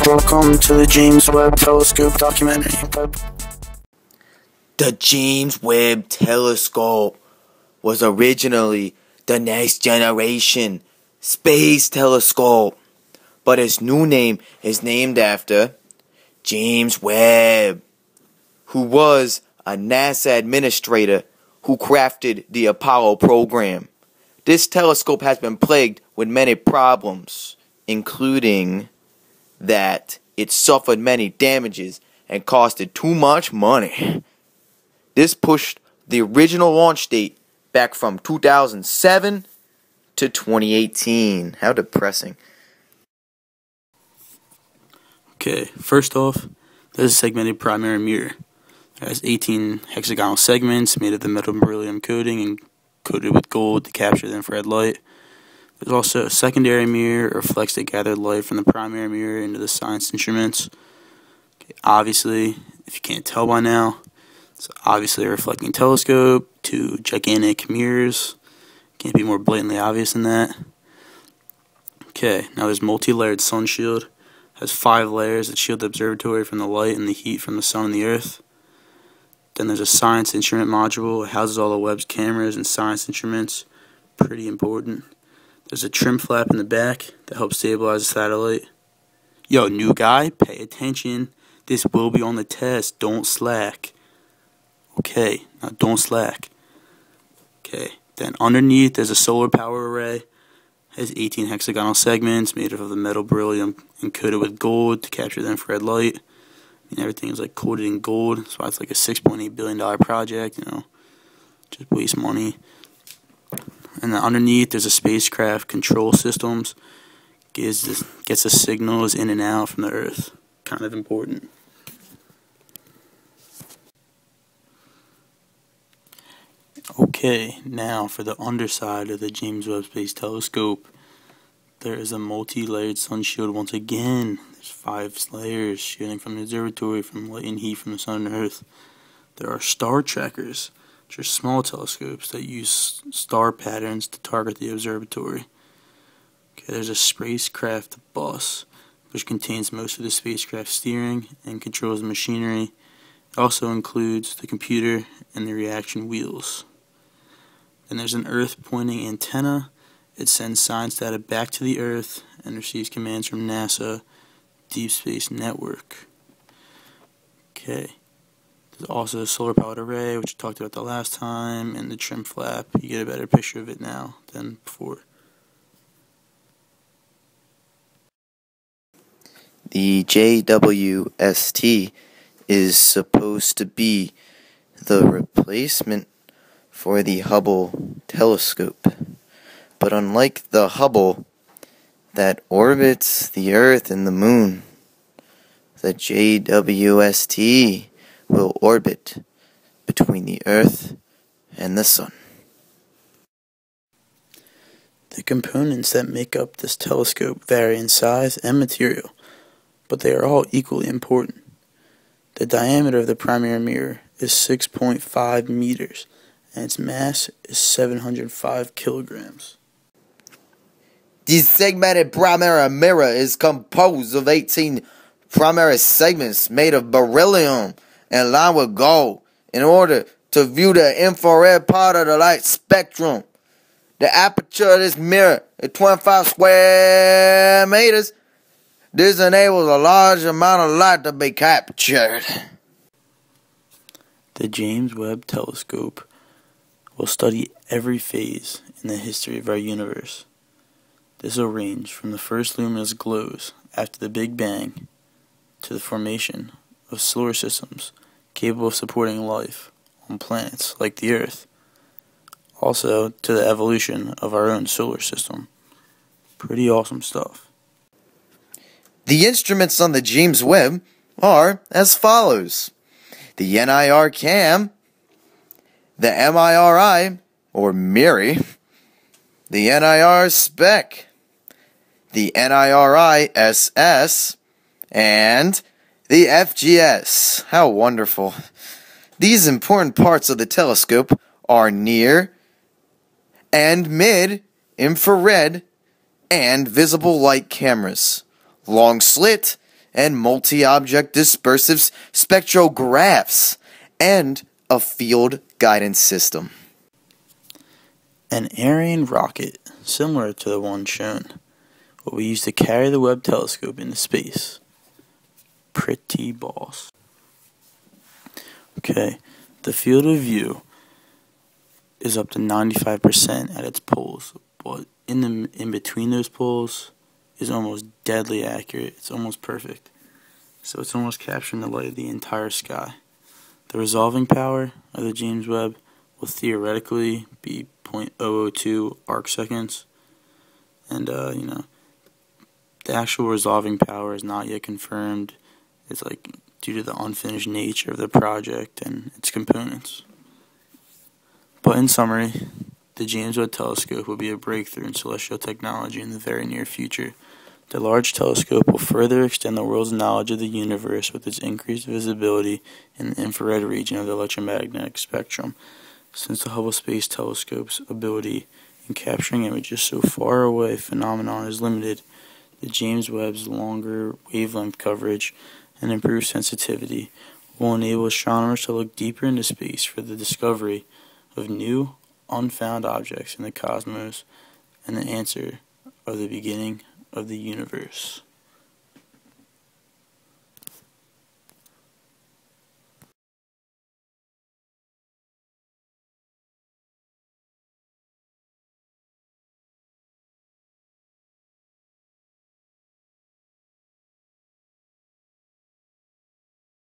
Welcome to the James Webb Telescope documentary. The James Webb Telescope was originally the next generation space telescope, but its new name is named after James Webb, who was a NASA administrator who crafted the Apollo program. This telescope has been plagued with many problems, including that it suffered many damages and costed too much money. This pushed the original launch date back from 2007 to 2018. How depressing. Okay, first off, there's a segmented primary mirror. It has 18 hexagonal segments made of the metal beryllium coating and coated with gold to capture the infrared light. There's also a secondary mirror, or reflects the gathered light from the primary mirror into the science instruments. Okay, obviously, if you can't tell by now, it's obviously a reflecting telescope, 2 gigantic mirrors. Can't be more blatantly obvious than that. Okay, now there's multi-layered sun shield. It has 5 layers that shield the observatory from the light and the heat from the sun and the earth. Then there's a science instrument module. It houses all the Webb's cameras and science instruments. Pretty important. There's a trim flap in the back that helps stabilize the satellite. Yo, new guy, pay attention. This will be on the test. Don't slack. Okay, now don't slack. Okay, then underneath there's a solar power array. It has 18 hexagonal segments made of the metal beryllium and coated with gold to capture the infrared light. I mean, everything is like coated in gold. That's why it's like a $6.8 billion project, just waste money. And then underneath there's a spacecraft control systems. Gets the signals in and out from the Earth. Kind of important. Okay, now for the underside of the James Webb Space Telescope. There is a multi-layered sun shield once again. There's 5 layers shielding from the observatory from light and heat from the sun and Earth. There are star trackers, which are small telescopes that use star patterns to target the observatory. Okay, there's a spacecraft bus, which contains most of the spacecraft steering and controls the machinery. It also includes the computer and the reaction wheels. Then there's an Earth-pointing antenna. It sends science data back to the Earth and receives commands from NASA Deep Space Network. Okay. There's also a solar-powered array, which we talked about the last time, and the trim flap. You get a better picture of it now than before. The JWST is supposed to be the replacement for the Hubble telescope. But unlike the Hubble that orbits the Earth and the Moon, the JWST will orbit between the Earth and the Sun. The components that make up this telescope vary in size and material, but they are all equally important. The diameter of the primary mirror is 6.5 meters, and its mass is 705 kilograms. The segmented primary mirror is composed of 18 primary segments made of beryllium and lined with gold in order to view the infrared part of the light spectrum. The aperture of this mirror is 25 square meters. This enables a large amount of light to be captured. The James Webb Telescope will study every phase in the history of our universe. This will range from the first luminous glows after the Big Bang to the formation of solar systems capable of supporting life on planets like the Earth. Also to the evolution of our own solar system. Pretty awesome stuff. The instruments on the James Webb are as follows: the NIR cam, the MIRI, or MIRI, the NIR spec, the NIRI SS, and the FGS. How wonderful. These important parts of the telescope are near and mid infrared and visible light cameras, long slit and multi-object dispersive spectrographs, and a field guidance system. An Ariane rocket, similar to the one shown, will be used to carry the Webb telescope into space. Pretty boss. Okay, the field of view is up to 95% at its poles, but in between those poles is almost deadly accurate. It's almost perfect. So it's almost capturing the light of the entire sky. The resolving power of the James Webb will theoretically be 0.002 arc seconds, and the actual resolving power is not yet confirmed. It's due to the unfinished nature of the project and its components. But in summary, the James Webb Telescope will be a breakthrough in celestial technology in the very near future. The large telescope will further extend the world's knowledge of the universe with its increased visibility in the infrared region of the electromagnetic spectrum. Since the Hubble Space Telescope's ability in capturing images so far away phenomenon is limited, the James Webb's longer wavelength coverage and improved sensitivity will enable astronomers to look deeper into space for the discovery of new, unfound objects in the cosmos and the answer of the beginning of the universe.